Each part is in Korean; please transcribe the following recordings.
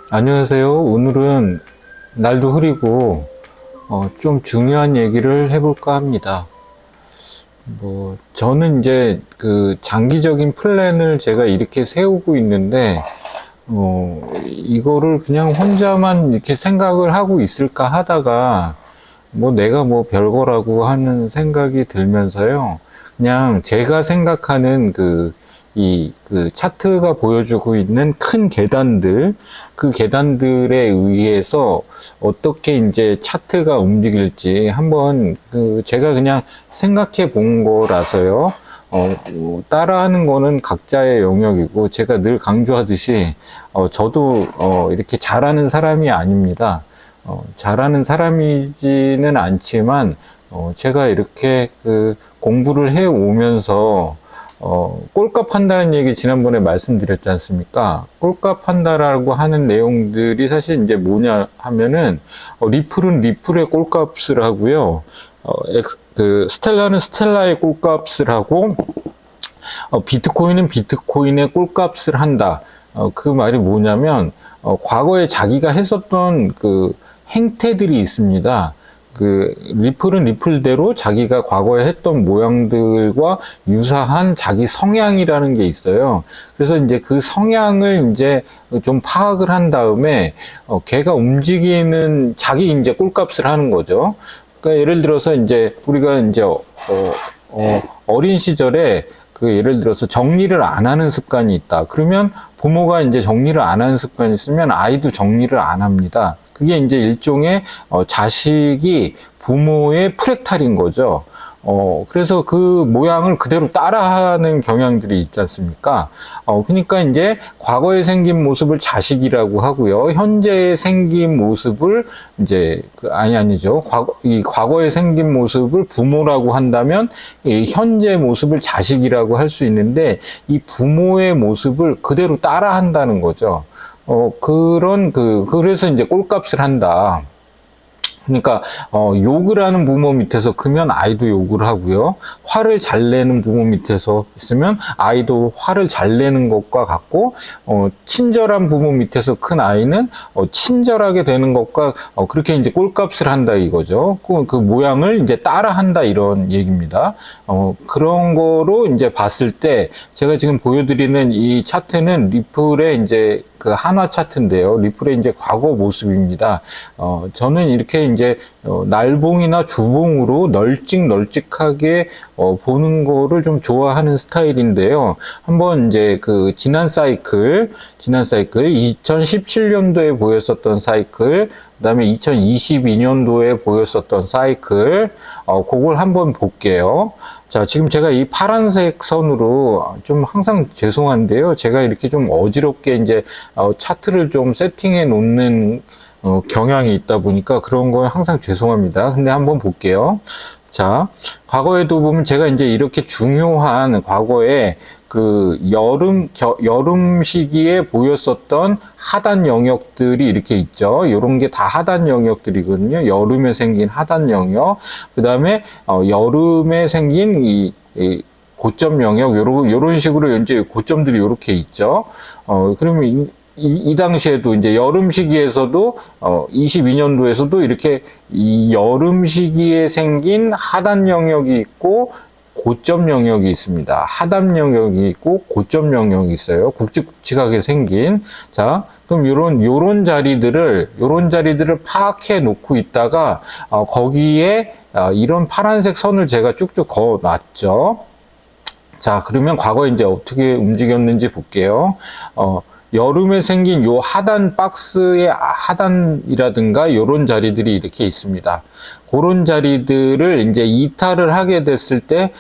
안녕하세요. 오늘은 날도 흐리고 좀 중요한 얘기를 해볼까 합니다. 저는 이제 그 장기적인 플랜을 제가 이렇게 세우고 있는데 이거를 그냥 혼자만 이렇게 생각을 하고 있을까 하다가 내가 별거라고 하는 생각이 들면서요. 그냥 제가 생각하는 그 차트가 보여주고 있는 큰 계단들, 그 계단들에 의해서 어떻게 이제 차트가 움직일지 한번 제가 그냥 생각해 본 거라서요. 따라하는 거는 각자의 영역이고, 제가 늘 강조하듯이, 저도, 이렇게 잘하는 사람이 아닙니다. 잘하는 사람이지는 않지만, 제가 이렇게 공부를 해 오면서, 꼴값 한다는 얘기 지난번에 말씀드렸지 않습니까? 꼴값 한다라고 하는 내용들이 사실 이제 뭐냐 하면은, 리플은 리플의 꼴값을 하고요. 스텔라는 스텔라의 꼴값을 하고, 비트코인은 비트코인의 꼴값을 한다. 그 말이 뭐냐면, 과거에 자기가 했었던 행태들이 있습니다. 리플은 리플대로 자기가 과거에 했던 모양들과 유사한 자기 성향이라는 게 있어요. 그래서 이제 그 성향을 이제 좀 파악을 한 다음에, 걔가 움직이는 자기 이제 꼴값을 하는 거죠. 그러니까 예를 들어서 이제 우리가 이제, 어린 시절에 예를 들어서 정리를 안 하는 습관이 있다. 그러면 부모가 이제 정리를 안 하는 습관이 있으면 아이도 정리를 안 합니다. 그게 이제 일종의 자식이 부모의 프랙탈인 거죠. 그래서 그 모양을 그대로 따라하는 경향들이 있지 않습니까? 그러니까 이제 과거에 생긴 모습을 자식이라고 하고요. 현재에 생긴 모습을 이제 아니죠. 과거에 생긴 모습을 부모라고 한다면 이 현재 모습을 자식이라고 할 수 있는데, 이 부모의 모습을 그대로 따라한다는 거죠. 그래서 이제 꼴값을 한다. 그러니까 욕을 하는 부모 밑에서 크면 아이도 욕을 하고요. 화를 잘 내는 부모 밑에서 있으면 아이도 화를 잘 내는 것과 같고, 친절한 부모 밑에서 큰 아이는 친절하게 되는 것과 그렇게 이제 꼴값을 한다 이거죠. 그 모양을 이제 따라한다 이런 얘기입니다. 그런 거로 이제 봤을 때 제가 지금 보여드리는 이 차트는 리플의 이제 한화 차트인데요. 리플의 이제 과거 모습입니다. 저는 이렇게 이제 날봉이나 주봉으로 널찍널찍하게 보는 거를 좀 좋아하는 스타일인데요. 한번 이제 지난 사이클 2017년도에 보였었던 사이클, 그다음에 2022년도에 보였었던 사이클, 그걸 한번 볼게요. 자, 지금 제가 이 파란색 선으로 좀 항상 죄송한데요. 제가 이렇게 좀 어지럽게 이제 차트를 좀 세팅해 놓는 경향이 있다 보니까 그런 건 항상 죄송합니다. 근데 한번 볼게요. 자, 과거에도 보면 제가 이제 이렇게 중요한 과거에 여름 시기에 보였었던 하단 영역들이 이렇게 있죠. 이런 게 다 하단 영역들이거든요. 여름에 생긴 하단 영역. 그 다음에, 여름에 생긴 이 고점 영역, 요런 식으로 이제 고점들이 이렇게 있죠. 그러면 이 당시에도 이제 여름 시기에서도 22년도에서도 이렇게 이 여름 시기에 생긴 하단 영역이 있고 고점 영역이 있습니다. 하단 영역이 있고 고점 영역이 있어요. 굵직굵직하게 생긴. 자, 그럼 요런 자리들을 파악해 놓고 있다가 거기에 이런 파란색 선을 제가 쭉쭉 그어 놨죠. 자, 그러면 과거에 이제 어떻게 움직였는지 볼게요. 여름에 생긴 요 하단 박스의 하단이라든가 요런 자리들이 이렇게 있습니다. 그런 자리들을 이제 이탈을 하게 됐을 때,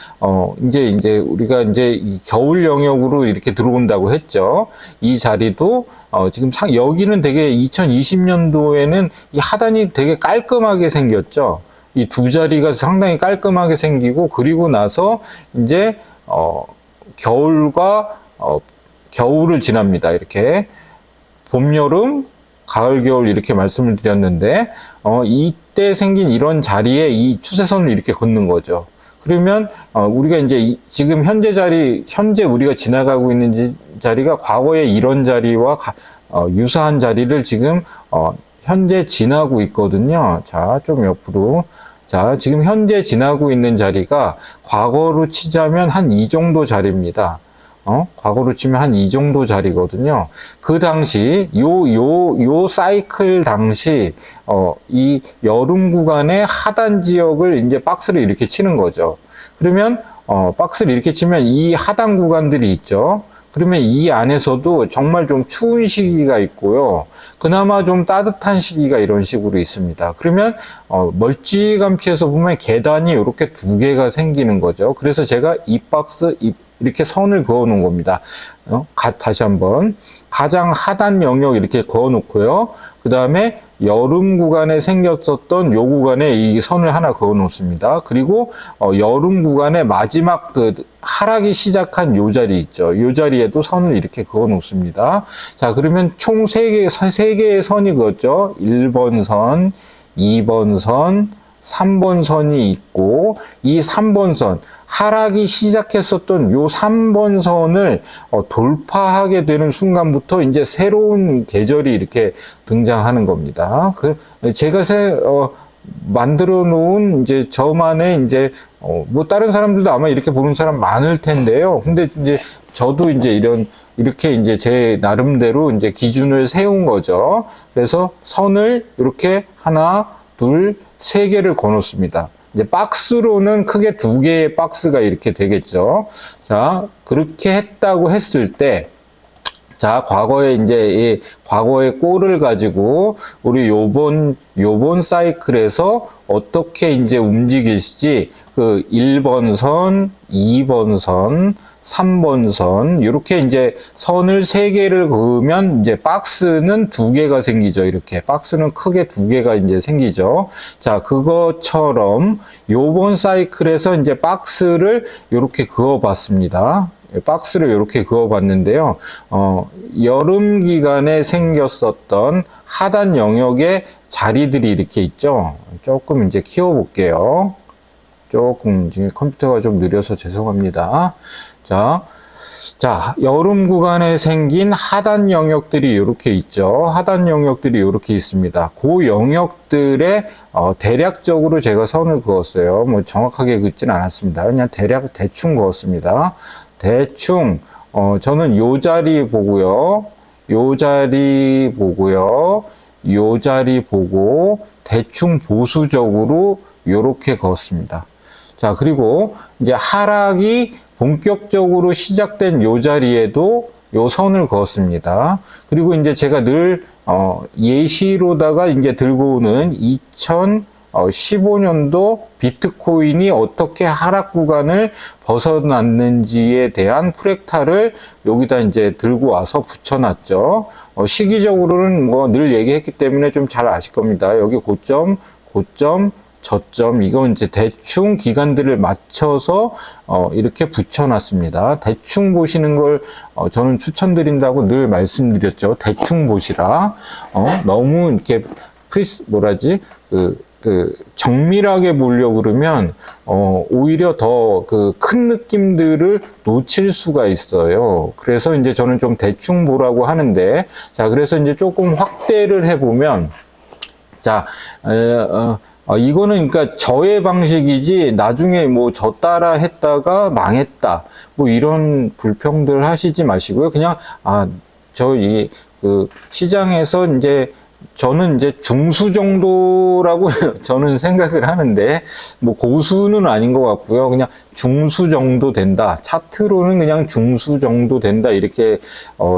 이제 우리가 이제 이 겨울 영역으로 이렇게 들어온다고 했죠. 이 자리도, 지금 여기는 되게 2020년도에는 이 하단이 되게 깔끔하게 생겼죠. 이 두 자리가 상당히 깔끔하게 생기고, 그리고 나서 이제, 겨울을 지납니다. 이렇게 봄, 여름, 가을, 겨울 이렇게 말씀을 드렸는데 이때 생긴 이런 자리에 이 추세선을 이렇게 걷는 거죠. 그러면 우리가 이제 지금 현재 우리가 지나가고 있는 자리가 과거의 이런 자리와 유사한 자리를 지금 현재 지나고 있거든요. 자, 좀 옆으로. 자, 지금 현재 지나고 있는 자리가 과거로 치자면 한 이 정도 자리입니다. 과거로 치면 한 이 정도 자리거든요. 그 당시, 요 사이클 당시, 이 여름 구간의 하단 지역을 이제 박스를 이렇게 치는 거죠. 그러면, 박스를 이렇게 치면 이 하단 구간들이 있죠. 그러면 이 안에서도 정말 좀 추운 시기가 있고요. 그나마 좀 따뜻한 시기가 이런 식으로 있습니다. 그러면 멀찌감치해서 보면 계단이 이렇게 두 개가 생기는 거죠. 그래서 제가 이 박스 이렇게 선을 그어 놓은 겁니다. 다시 한번 가장 하단 영역 이렇게 그어 놓고요. 그 다음에 여름 구간에 생겼었던 요 구간에 이 선을 하나 그어 놓습니다. 그리고 여름 구간의 마지막 그 하락이 시작한 요 자리 있죠. 요 자리에도 선을 이렇게 그어 놓습니다. 자, 그러면 총 3개의 선이 그었죠. 1번 선, 2번 선, 3번 선이 있고, 이 3번 선, 하락이 시작했었던 요 3번 선을 돌파하게 되는 순간부터 이제 새로운 계절이 이렇게 등장하는 겁니다. 제가 만들어 놓은 이제 저만의 이제 뭐 다른 사람들도 아마 이렇게 보는 사람 많을 텐데요. 근데 이제 저도 이제 이렇게 이제 제 나름대로 이제 기준을 세운 거죠. 그래서 선을 이렇게 하나, 둘, 세 개를 거놓습니다. 이제 박스로는 크게 두 개의 박스가 이렇게 되겠죠. 자, 그렇게 했다고 했을 때, 자, 과거에 이제 이 과거의 꼴을 가지고 우리 요번 사이클에서 어떻게 이제 움직일지 그 1번 선, 2번 선, 3번 선, 이렇게 이제 선을 3개를 그으면 이제 박스는 2개가 생기죠. 이렇게. 박스는 크게 2개가 이제 생기죠. 자, 그것처럼 요번 사이클에서 이제 박스를 이렇게 그어 봤습니다. 박스를 이렇게 그어 봤는데요. 여름 기간에 생겼었던 하단 영역의 자리들이 이렇게 있죠. 조금 이제 키워 볼게요. 조금 지금 컴퓨터가 좀 느려서 죄송합니다. 자, 여름 구간에 생긴 하단 영역들이 이렇게 있죠. 하단 영역들이 이렇게 있습니다. 그 영역들에 대략적으로 제가 선을 그었어요. 뭐 정확하게 긋진 않았습니다. 그냥 대충 그었습니다. 대충 저는 요 자리 보고요. 요 자리 보고요. 요 자리 보고 대충 보수적으로 요렇게 그었습니다. 자, 그리고 이제 하락이 본격적으로 시작된 요 자리에도 요 선을 그었습니다. 그리고 이제 제가 늘 예시로다가 이제 들고 오는 2015년도 비트코인이 어떻게 하락 구간을 벗어났는지에 대한 프랙탈을 여기다 이제 들고 와서 붙여놨죠. 시기적으로는 뭐 늘 얘기했기 때문에 좀 잘 아실 겁니다. 여기 고점, 저점, 이건 이제 대충 기간들을 맞춰서 이렇게 붙여놨습니다. 대충 보시는 걸 저는 추천드린다고 늘 말씀드렸죠. 대충 보시라. 너무 이렇게 정밀하게 보려고 그러면 오히려 더 그 큰 느낌들을 놓칠 수가 있어요. 그래서 이제 저는 좀 대충 보라고 하는데, 자, 그래서 이제 조금 확대를 해보면, 자, 이거는 그러니까 저의 방식이지 나중에 뭐 저 따라 했다가 망했다 뭐 이런 불평들 하시지 마시고요. 그냥 그 시장에서 이제 저는 이제 중수 정도라고 저는 생각을 하는데, 뭐 고수는 아닌 것 같고요. 그냥 중수 정도 된다. 차트로는 그냥 중수 정도 된다. 이렇게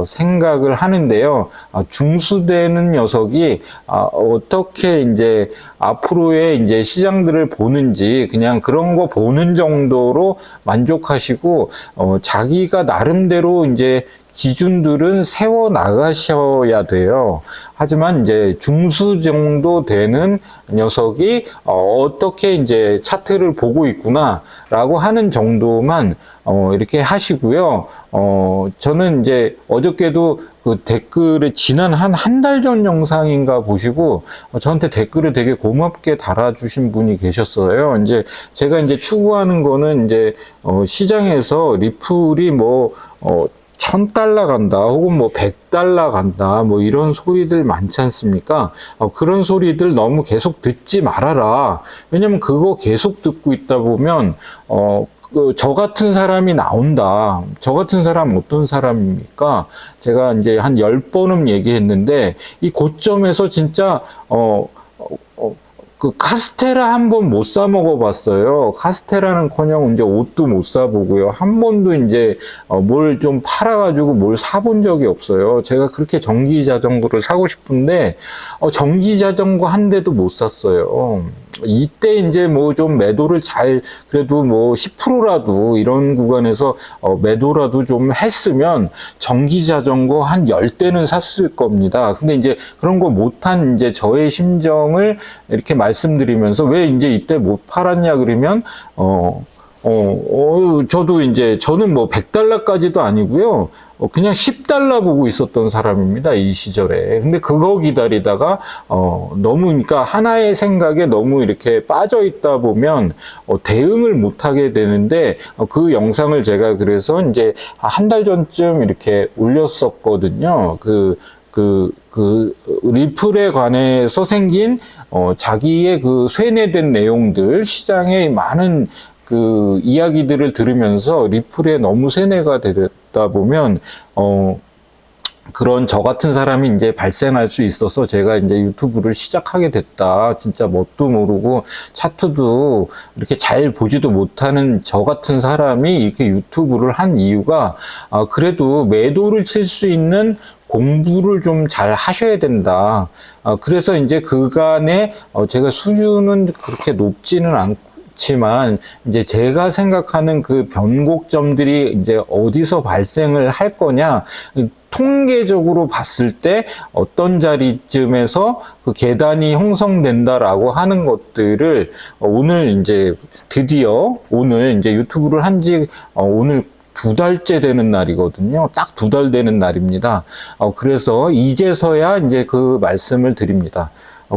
생각을 하는데요. 중수되는 녀석이 어떻게 이제 앞으로의 이제 시장들을 보는지 그냥 그런 거 보는 정도로 만족하시고, 자기가 나름대로 이제 기준들은 세워 나가셔야 돼요. 하지만 이제 중수 정도 되는 녀석이 어떻게 이제 차트를 보고 있구나라고 하는 정도만 이렇게 하시고요. 저는 이제 어저께도 그 댓글에 지난 한 달 전 영상인가 보시고 저한테 댓글을 되게 고맙게 달아주신 분이 계셨어요. 이제 제가 이제 추구하는 거는 이제 시장에서 리플이 $1,000 간다, 혹은 뭐 $100 간다, 뭐 이런 소리들 많지 않습니까? 그런 소리들 너무 계속 듣지 말아라. 왜냐면 그거 계속 듣고 있다 보면, 저 같은 사람이 나온다. 저 같은 사람 어떤 사람입니까? 제가 이제 한 10번은 얘기했는데, 이 고점에서 진짜, 그 카스테라 한 번 못 사 먹어봤어요. 카스테라는커녕 이제 옷도 못 사보고요. 한 번도 이제 뭘 좀 팔아가지고 뭘 사본 적이 없어요. 제가 그렇게 전기 자전거를 사고 싶은데 전기 자전거 한 대도 못 샀어요. 이때 이제 뭐 좀 매도를 그래도 뭐 10%라도 이런 구간에서 매도라도 좀 했으면 전기 자전거 한 10대는 샀을 겁니다. 근데 이제 그런 거 못한 이제 저의 심정을 이렇게 말씀드리면서 왜 이제 이때 못 팔았냐 그러면, 저도 이제, 저는 뭐 $100까지도 아니고요. 그냥 $10 보고 있었던 사람입니다. 이 시절에. 근데 그거 기다리다가, 너무, 그러니까 하나의 생각에 너무 이렇게 빠져 있다 보면, 대응을 못 하게 되는데, 그 영상을 제가 그래서 이제 한 달 전쯤 이렇게 올렸었거든요. 리플에 관해서 생긴, 자기의 그 쇠뇌된 내용들, 시장에 많은 그 이야기들을 들으면서 리플에 너무 세뇌가 되다 보면 그런 저 같은 사람이 이제 발생할 수 있어서 제가 이제 유튜브를 시작하게 됐다. 진짜 뭣도 모르고 차트도 이렇게 잘 보지도 못하는 저 같은 사람이 이렇게 유튜브를 한 이유가 그래도 매도를 칠 수 있는 공부를 좀 잘 하셔야 된다. 그래서 이제 그간에 제가 수준은 그렇게 높지는 않고 지만 이제 제가 생각하는 그 변곡점들이 이제 어디서 발생을 할 거냐, 통계적으로 봤을 때 어떤 자리쯤에서 그 계단이 형성된다라고 하는 것들을 오늘 이제 드디어 오늘 이제 유튜브를 한지 오늘 2달째 되는 날이거든요. 딱 2달 되는 날입니다. 그래서 이제서야 이제 그 말씀을 드립니다.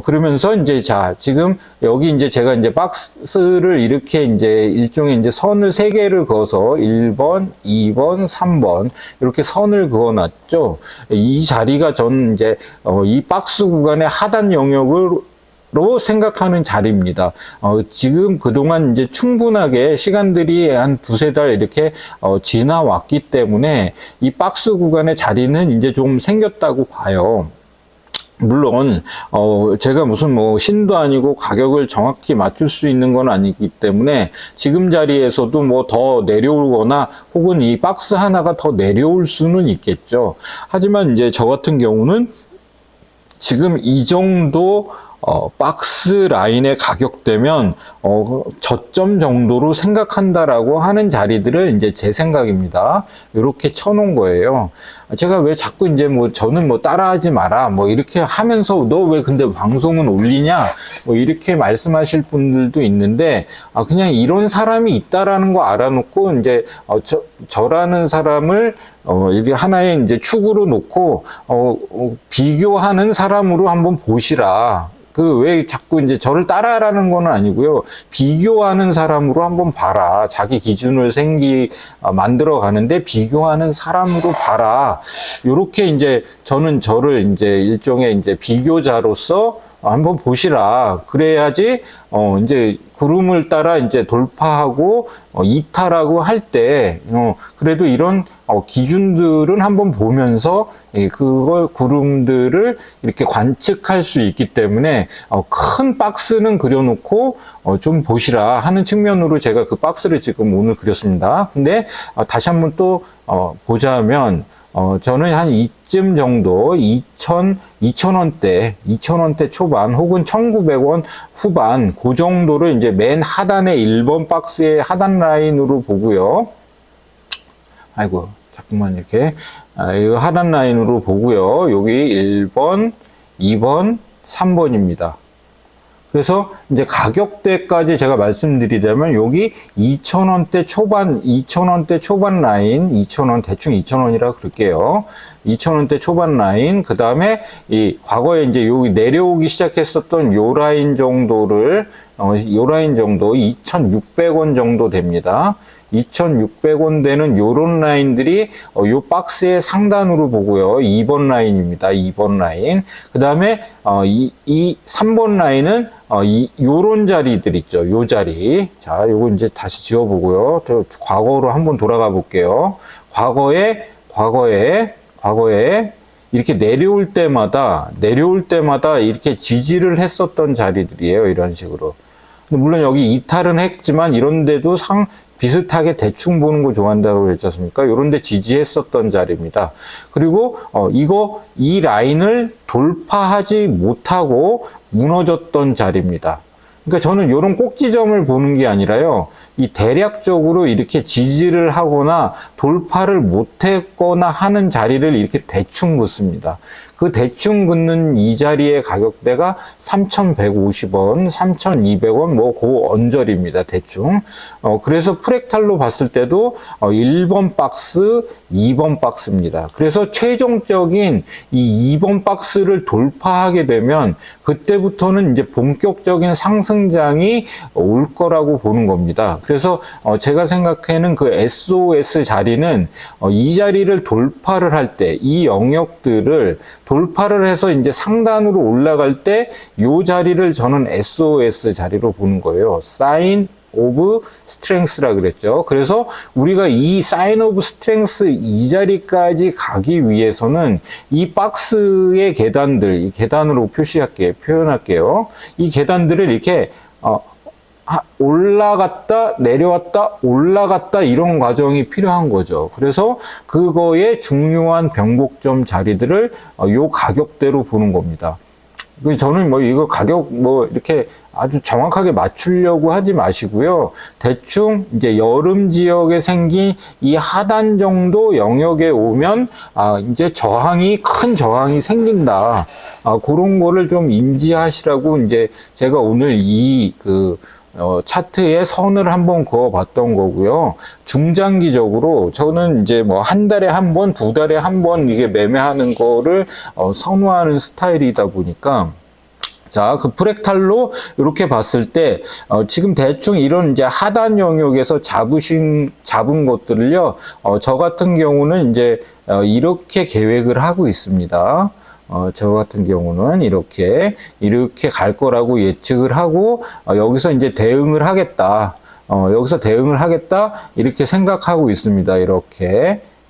그러면서 이제 지금 여기 이제 제가 이제 박스를 이렇게 이제 일종의 이제 선을 3개를 그어서 1번, 2번, 3번 이렇게 선을 그어 놨죠. 이 자리가 전 이제 이 박스 구간의 하단 영역을 로 생각하는 자리입니다. 지금 그동안 이제 충분하게 시간들이 한 2-3달 이렇게 지나왔기 때문에 이 박스 구간의 자리는 이제 좀 생겼다고 봐요. 물론 제가 무슨 뭐 신도 아니고 가격을 정확히 맞출 수 있는 건 아니기 때문에 지금 자리에서도 뭐 더 내려오거나 혹은 이 박스 하나가 더 내려올 수는 있겠죠. 하지만 이제 저 같은 경우는 지금 이 정도 박스 라인의 가격대면 저점 정도로 생각한다라고 하는 자리들을 이제 제 생각입니다. 이렇게 쳐놓은 거예요. 제가 왜 자꾸 이제 뭐 저는 뭐 따라하지 마라 뭐 이렇게 하면서 너 왜 근데 방송은 올리냐 뭐 이렇게 말씀하실 분들도 있는데 그냥 이런 사람이 있다라는 거 알아놓고 이제 저라는 사람을 이게 하나의 이제 축으로 놓고 비교하는 사람으로 한번 보시라. 왜 자꾸 이제 저를 따라하라는 건 아니고요. 비교하는 사람으로 한번 봐라. 자기 기준을 만들어 가는데 비교하는 사람으로 봐라. 요렇게 이제 저는 저를 이제 일종의 이제 비교자로서 한번 보시라. 그래야지, 이제 구름을 따라 이제 돌파하고, 이탈하고 할 때, 그래도 이런, 기준들은 한번 보면서, 그걸, 구름들을 이렇게 관측할 수 있기 때문에, 큰 박스는 그려놓고, 좀 보시라 하는 측면으로 제가 그 박스를 지금 오늘 그렸습니다. 근데, 다시 한번 또, 보자면, 저는 한 이쯤 정도 2,000원대 초반 혹은 1,900원 후반 그 정도를 이제 맨 하단의 1번 박스의 하단 라인으로 보고요. 아이고, 자꾸만 이렇게 이 하단 라인으로 보고요. 여기 1번, 2번, 3번입니다. 그래서 이제 가격대까지 제가 말씀드리자면 여기 2,000원대 초반 라인, 2,000원, 대충 2,000원이라 그럴게요. 2,000원대 초반 라인, 그 다음에 이 과거에 이제 여기 내려오기 시작했었던 요 라인 정도를 요 라인 정도 2,600원 정도 됩니다. 2,600원 되는 요런 라인들이 요 박스의 상단으로 보고요. 2번 라인입니다. 2번 라인. 그 다음에 이 3번 라인은 요런 자리들 있죠. 요 자리. 자, 요거 이제 다시 지워보고요. 또 과거로 한번 돌아가 볼게요. 과거에 이렇게 내려올 때마다 이렇게 지지를 했었던 자리들이에요. 이런 식으로. 물론 여기 이탈은 했지만 이런데도 비슷하게 대충 보는 거 좋아한다고 그랬지 않습니까? 요런데 지지했었던 자리입니다. 그리고 이 라인을 돌파하지 못하고 무너졌던 자리입니다. 그러니까 저는 이런 꼭지점을 보는 게 아니라요, 이 대략적으로 이렇게 지지를 하거나 돌파를 못했거나 하는 자리를 이렇게 대충 긋습니다. 그 대충 긋는 이 자리의 가격대가 3,150원, 3,200원, 뭐 그 언저리입니다. 대충. 그래서 프랙탈로 봤을 때도 1번 박스, 2번 박스입니다. 그래서 최종적인 이 2번 박스를 돌파하게 되면 그때부터는 이제 본격적인 상승장이 올 거라고 보는 겁니다. 그래서 제가 생각하는 그 SOS 자리는 이 자리를 돌파를 할 때, 이 영역들을 돌파를 해서 이제 상단으로 올라갈 때 이 자리를 저는 SOS 자리로 보는 거예요. Sign of Strength라 그랬죠. 그래서 우리가 이 Sign of Strength 이 자리까지 가기 위해서는 이 박스의 계단들, 이 계단으로 표현할게요. 이 계단들을 이렇게 올라갔다 내려왔다 올라갔다 이런 과정이 필요한 거죠. 그래서 그거의 중요한 변곡점 자리들을 요 가격대로 보는 겁니다. 저는 뭐 이거 가격 뭐 이렇게 아주 정확하게 맞추려고 하지 마시고요. 대충 이제 여름 지역에 생긴 이 하단 정도 영역에 오면 이제 큰 저항이 생긴다. 그런 거를 좀 인지하시라고 이제 제가 오늘 차트에 선을 한번 그어 봤던 거고요. 중장기적으로 저는 이제 뭐 한 달에 한 번, 두 달에 한 번 이게 매매하는 거를 선호하는 스타일이다 보니까 자, 그 프랙탈로 이렇게 봤을 때 지금 대충 이런 이제 하단 영역에서 잡은 것들을요. 저 같은 경우는 이제 이렇게 계획을 하고 있습니다. 저 같은 경우는 이렇게 갈 거라고 예측을 하고 여기서 이제 대응을 하겠다. 이렇게 생각하고 있습니다.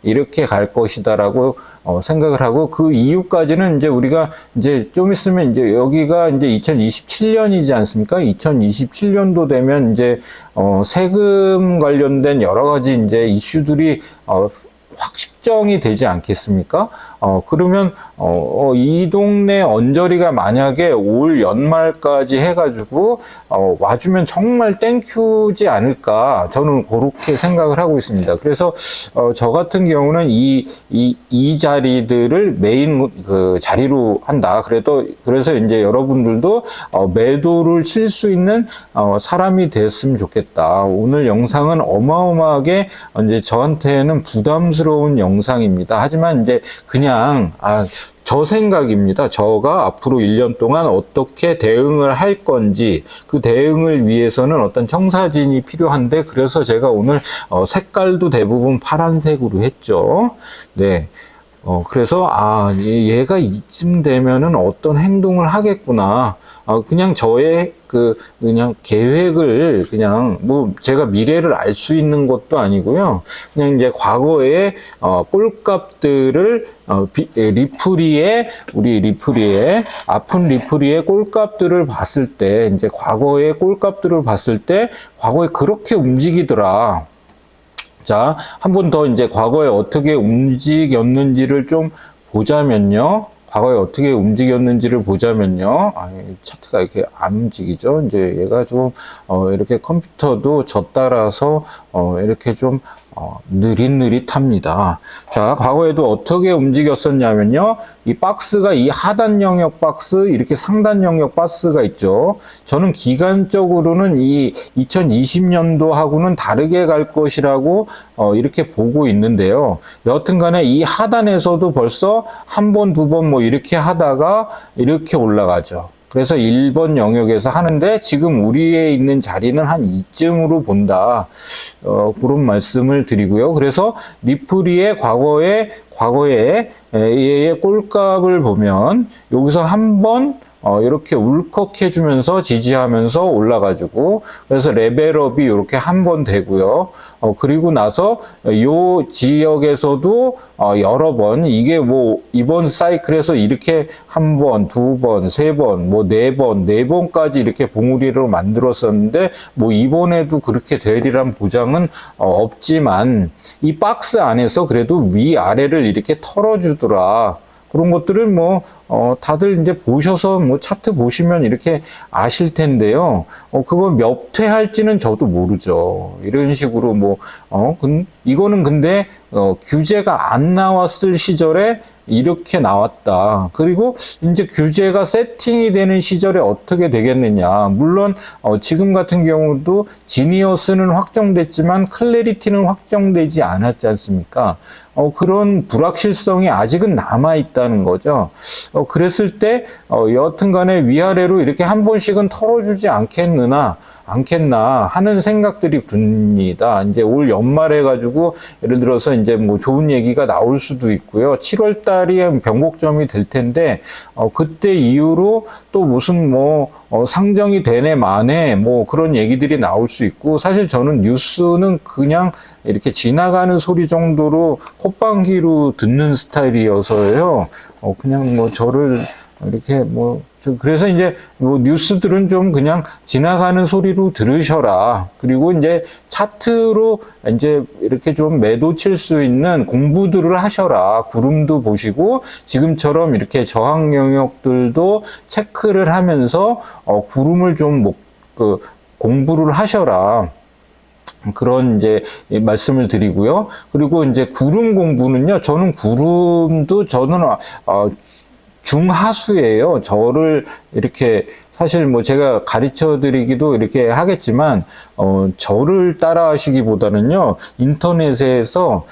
이렇게 갈 것이다라고 생각을 하고, 그 이후까지는 이제 우리가 이제 좀 있으면 이제 여기가 이제 2027년이지 않습니까? 2027년도 되면 이제 세금 관련된 여러 가지 이제 이슈들이 확 식정이 되지 않겠습니까? 그러면 이 동네 언저리가 만약에 올 연말까지 해가지고 와주면 정말 땡큐지 않을까, 저는 그렇게 생각을 하고 있습니다. 그래서 저 같은 경우는 이 자리들을 메인 그 자리로 한다. 그래서 이제 여러분들도 매도를 칠 수 있는 사람이 됐으면 좋겠다. 오늘 영상은 어마어마하게 이제 저한테는 부담스러운 영상입니다. 하지만 이제 그냥 저 생각입니다. 저가 앞으로 1년 동안 어떻게 대응을 할 건지, 그 대응을 위해서는 어떤 청사진이 필요한데, 그래서 제가 오늘 색깔도 대부분 파란색으로 했죠. 네. 그래서 얘가 이쯤 되면은 어떤 행동을 하겠구나. 그냥 저의 그냥 계획을 뭐 제가 미래를 알 수 있는 것도 아니고요. 그냥 이제 과거의 꼴값들을 아픈 리프리의 꼴값들을 봤을 때, 이제 과거의 꼴값들을 봤을 때 과거에 그렇게 움직이더라. 자, 한 번 더 이제 과거에 어떻게 움직였는지를 좀 보자면요. 차트가 이렇게 안 움직이죠. 이제 얘가 좀, 이렇게 컴퓨터도 저 따라서, 이렇게 좀, 느릿느릿합니다. 자, 과거에도 어떻게 움직였었냐면요. 이 박스가 이 하단 영역 박스, 이렇게 상단 영역 박스가 있죠. 저는 기간적으로는 이 2020년도하고는 다르게 갈 것이라고, 이렇게 보고 있는데요. 여튼 간에 이 하단에서도 벌써 한 번, 두 번 뭐 이렇게 하다가 이렇게 올라가죠. 그래서 1번 영역에서 하는데 지금 우리에 있는 자리는 한 이쯤으로 본다. 그런 말씀을 드리고요. 그래서 리플리의 과거에 얘의 꼴값을 보면 여기서 한번 이렇게 울컥해주면서 지지하면서 올라가지고, 그래서 레벨업이 이렇게 한 번 되고요. 그리고 나서 요 지역에서도 여러 번, 이게 뭐 이번 사이클에서 이렇게 한 번, 두 번, 세 번, 뭐 네 번, 네 번까지 이렇게 봉우리로 만들었었는데, 뭐 이번에도 그렇게 되리란 보장은 없지만, 이 박스 안에서 그래도 위아래를 이렇게 털어주더라. 그런 것들을 뭐, 다들 이제 보셔서 뭐 차트 보시면 이렇게 아실 텐데요. 그거 몇 회 할지는 저도 모르죠. 이런 식으로 뭐, 이거는 근데, 규제가 안 나왔을 시절에 이렇게 나왔다. 그리고 이제 규제가 세팅이 되는 시절에 어떻게 되겠느냐. 물론 지금 같은 경우도 지니어스는 확정됐지만 클래리티는 확정되지 않았지 않습니까? 그런 불확실성이 아직은 남아있다는 거죠. 그랬을 때 여하튼 간에 위아래로 이렇게 한 번씩은 털어주지 않겠나 하는 생각들이 듭니다. 이제 올 연말에 가지고 예를 들어서 이제 뭐 좋은 얘기가 나올 수도 있고요. 7월 달이 변곡점이 될 텐데 그때 이후로 또 무슨 뭐 상정이 되네 마네 뭐 그런 얘기들이 나올 수 있고, 사실 저는 뉴스는 그냥 이렇게 지나가는 소리 정도로 콧방귀로 듣는 스타일이어서요. 그냥 뭐 저를 이렇게 뭐 그래서 이제 뭐 뉴스들은 좀 그냥 지나가는 소리로 들으셔라. 그리고 이제 차트로 이제 이렇게 좀 매도 칠 수 있는 공부들을 하셔라. 구름도 보시고 지금처럼 이렇게 저항 영역들도 체크를 하면서 구름을 좀 공부를 하셔라. 그런 이제 말씀을 드리고요. 그리고 이제 구름 공부는요. 저는 중하수예요. 저를 이렇게 사실 뭐 제가 가르쳐 드리기도 이렇게 하겠지만 저를 따라 하시기보다는요. 인터넷에서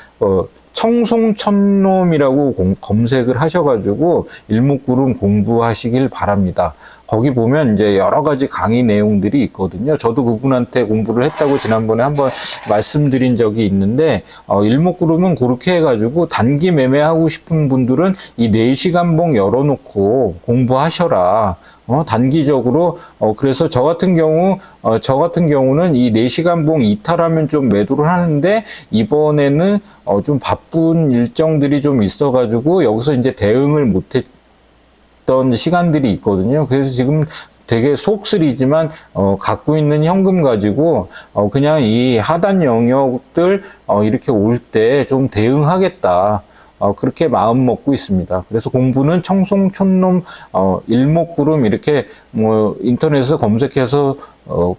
청송천놈이라고 검색을 하셔가지고 일목구름 공부하시길 바랍니다. 거기 보면 이제 여러 가지 강의 내용들이 있거든요. 저도 그분한테 공부를 했다고 지난번에 한번 말씀드린 적이 있는데, 일목구름은 그렇게 해가지고 단기 매매하고 싶은 분들은 이 4시간봉 열어놓고 공부하셔라. 단기적으로, 그래서 저 같은 경우는 이 4시간봉 이탈하면 좀 매도를 하는데, 이번에는 좀 바쁜 일정들이 좀 있어가지고, 여기서 이제 대응을 못했던 시간들이 있거든요. 그래서 지금 되게 속쓰리지만, 갖고 있는 현금 가지고, 그냥 이 하단 영역들, 이렇게 올 때 좀 대응하겠다. 그렇게 마음 먹고 있습니다. 그래서 공부는 청송촌놈, 일목구름 이렇게 뭐 인터넷에서 검색해서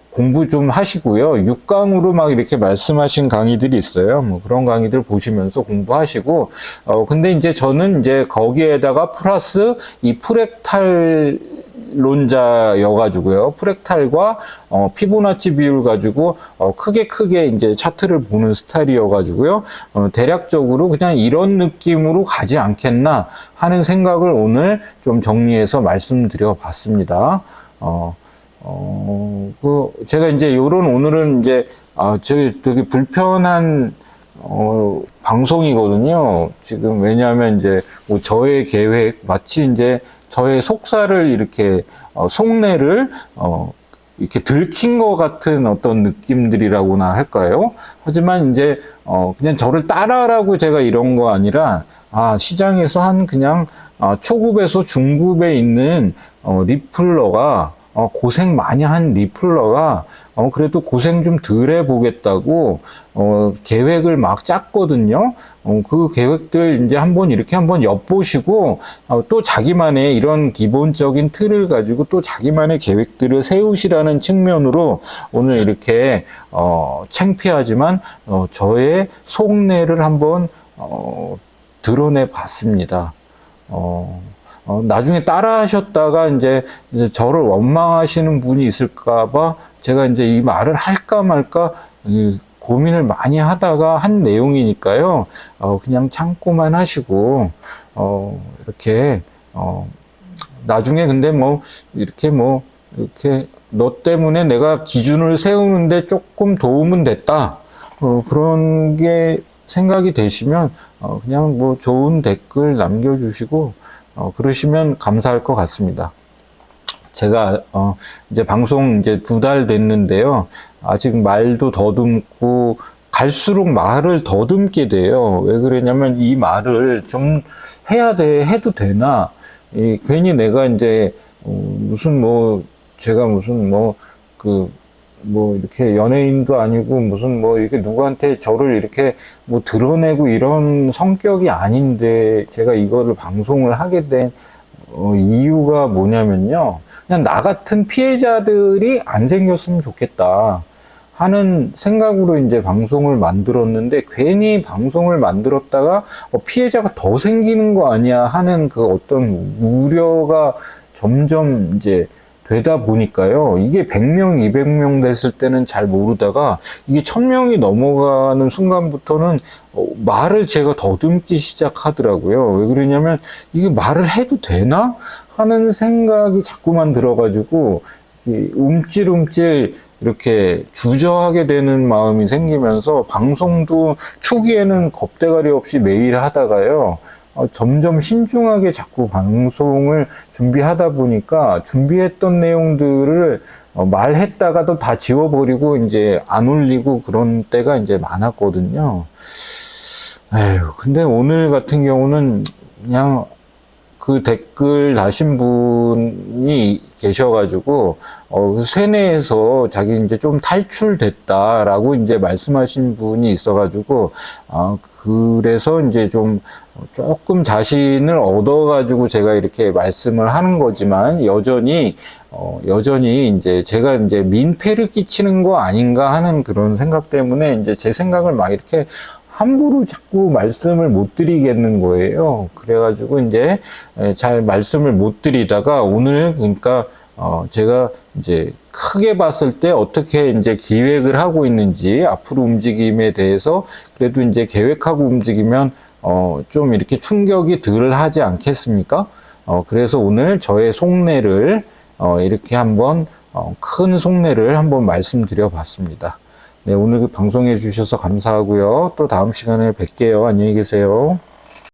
공부 좀 하시고요. 6강으로 막 이렇게 말씀하신 강의들이 있어요. 뭐 그런 강의들 보시면서 공부하시고, 근데 이제 저는 이제 거기에다가 플러스 이 프랙탈 론자여가지고요. 프랙탈과 피보나치 비율 가지고 크게 이제 차트를 보는 스타일이어가지고요. 대략적으로 그냥 이런 느낌으로 가지 않겠나 하는 생각을 오늘 좀 정리해서 말씀드려 봤습니다. 제가 이제 오늘은 이제 되게 불편한 방송이거든요. 지금 왜냐하면 이제 뭐 저의 계획 마치 이제 저의 속사를 이렇게 속내를 이렇게 들킨 것 같은 어떤 느낌들이라고나 할까요? 하지만 이제 그냥 저를 따라하라고 제가 이런 거 아니라 시장에서 한 그냥 초급에서 중급에 있는 리플러가 고생 많이 한 리플러가 그래도 고생 좀 덜 해보겠다고 계획을 막 짰거든요. 그 계획들 이제 한번 엿보시고 또 자기만의 이런 기본적인 틀을 가지고 또 자기만의 계획들을 세우시라는 측면으로 오늘 이렇게 창피하지만 저의 속내를 한번 드러내 봤습니다. 나중에 따라 하셨다가 이제 저를 원망하시는 분이 있을까봐 제가 이제 이 말을 할까 말까 고민을 많이 하다가 한 내용이니까요. 그냥 참고만 하시고, 이렇게, 나중에 근데 뭐, 이렇게 너 때문에 내가 기준을 세우는데 조금 도움은 됐다. 그런 게 생각이 되시면, 그냥 뭐 좋은 댓글 남겨주시고, 그러시면 감사할 것 같습니다. 제가, 이제 방송 이제 2달 됐는데요. 아직 말도 더듬고, 갈수록 말을 더듬게 돼요. 왜 그러냐면 이 말을 좀 해도 되나? 괜히 내가 이제, 무슨 뭐, 제가 무슨 뭐, 이렇게 연예인도 아니고 무슨 뭐 이렇게 누구한테 저를 이렇게 뭐 드러내고 이런 성격이 아닌데 제가 이거를 방송을 하게 된 이유가 뭐냐면요. 그냥 나 같은 피해자들이 안 생겼으면 좋겠다 하는 생각으로 이제 방송을 만들었는데 괜히 방송을 만들었다가 피해자가 더 생기는 거 아니야 하는 그 어떤 우려가 점점 이제 되다 보니까요. 이게 100명, 200명 됐을 때는 잘 모르다가 이게 1000명이 넘어가는 순간부터는 말을 제가 더듬기 시작하더라고요. 왜 그러냐면 이게 말을 해도 되나? 하는 생각이 자꾸만 들어가지고 움찔움찔 이렇게 주저하게 되는 마음이 생기면서 방송도 초기에는 겁대가리 없이 매일 하다가요. 점점 신중하게 자꾸 방송을 준비하다 보니까 준비했던 내용들을 말했다가도 다 지워버리고 이제 안 올리고 그런 때가 이제 많았거든요. 에휴, 근데 오늘 같은 경우는 그냥 그 댓글 다신 분이 계셔가지고, 세뇌에서 자기 이제 좀 탈출됐다라고 이제 말씀하신 분이 있어가지고, 그래서 이제 좀 조금 자신을 얻어가지고 제가 이렇게 말씀을 하는 거지만, 여전히 이제 제가 이제 민폐를 끼치는 거 아닌가 하는 그런 생각 때문에 이제 제 생각을 막 이렇게 함부로 자꾸 말씀을 못 드리겠는 거예요. 그래가지고 이제 잘 말씀을 못 드리다가 오늘 그러니까 제가 이제 크게 봤을 때 어떻게 이제 기획을 하고 있는지 앞으로 움직임에 대해서 그래도 이제 계획하고 움직이면 좀 이렇게 충격이 덜 하지 않겠습니까? 그래서 오늘 저의 속내를 이렇게 한번 큰 속내를 한번 말씀드려 봤습니다. 네, 오늘 방송해 주셔서 감사하고요. 또 다음 시간에 뵐게요. 안녕히 계세요.